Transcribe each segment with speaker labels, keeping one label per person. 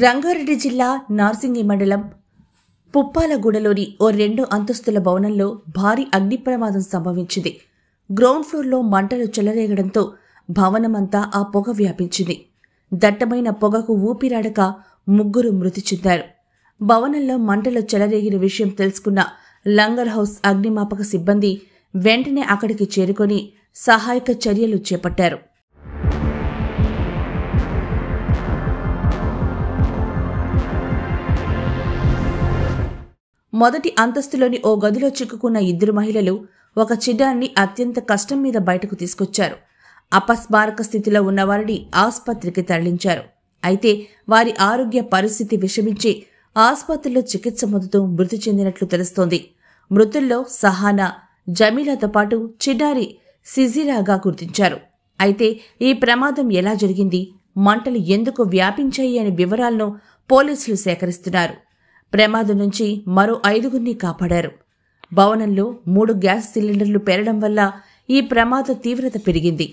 Speaker 1: రంగారెడ్డి జిల్లా నార్సింగి మండలం పుప్పాలగూడలోని ఓ 2 అంతస్తుల భవనంలో భారీ అగ్ని ప్రమాదం సంభవించింది. గ్రౌండ్ ఫ్లోర్లో మంటలు చెలరేగడంతో భవనమంతా ఆ పొగ వ్యాపించింది. దట్టమైన పొగకు ఊపిరాడక ముగ్గురు మృతి చెందారు. భవనంలో మంటలు చెలరేగిన విషయం తెలుసుకున్న లంగర్ హౌస్ అగ్నిమాపక సిబ్బంది వెంటనే అక్కడికి చేరుకొని సహాయక చర్యలు చేపట్టారు. మొదటి అంతస్తులోని ఓ గదిలో చిక్కుకున్న 2 మహిళలు ఒక చిన్నారిని అత్యంత కష్టం మీద బయటకు తీసుకొచ్చారు. అపస్మారక స్థితిలో ఉన్న వారిని ఆసుపత్రికి తరలించారు. అయితే వారి ఆరోగ్య పరిస్థితి విషమించి ఆసుపత్రిలో చికిత్స పొందుతూ మృతి చెందినట్లు తెలుస్తోంది. మృతుల్లో సహానా, జమీలాతో పాటు చిన్నారి సిజిరాగా గుర్తించారు. అయితే ఈ ప్రమాదం ఎలా జరిగింది, మంటలు ఎందుకు వ్యాపించాయి అనే వివరాలను పోలీసులు సేకరిస్తున్నారు. ప్రమాదం నుంచి మరో 5గురిని కాపాడారు. భవనంలో 3 గ్యాస్ సిలిండర్లు పేలడం వల్ల ఈ ప్రమాద తీవ్రత పెరిగింది.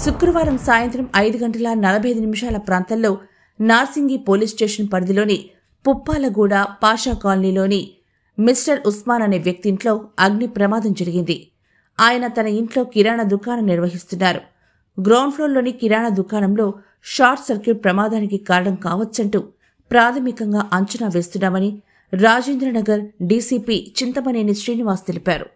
Speaker 1: శుక్రవారం సాయంత్రం 5:45 ప్రాంతంలో నార్సింగి పోలీస్ స్టేషన్ పరిధిలోని పుప్పాలగూడ పాషా కాలనీలోని మిస్టర్ ఉస్మాన్ అనే వ్యక్తి ఇంట్లో అగ్ని ప్రమాదం జరిగింది. ఆయన తన ఇంట్లో కిరాణా దుకాణం నిర్వహిస్తున్నారు. గ్రౌండ్ ఫ్లోర్లోని కిరాణా దుకాణంలో షార్ట్ సర్క్యూట్ ప్రమాదానికి కారణం కావచ్చంటూ ప్రాథమికంగా అంచనా వేస్తున్నామని రాజేంద్రనగర్ డీసీపీ చింతమనేని శ్రీనివాస్ తెలిపారు.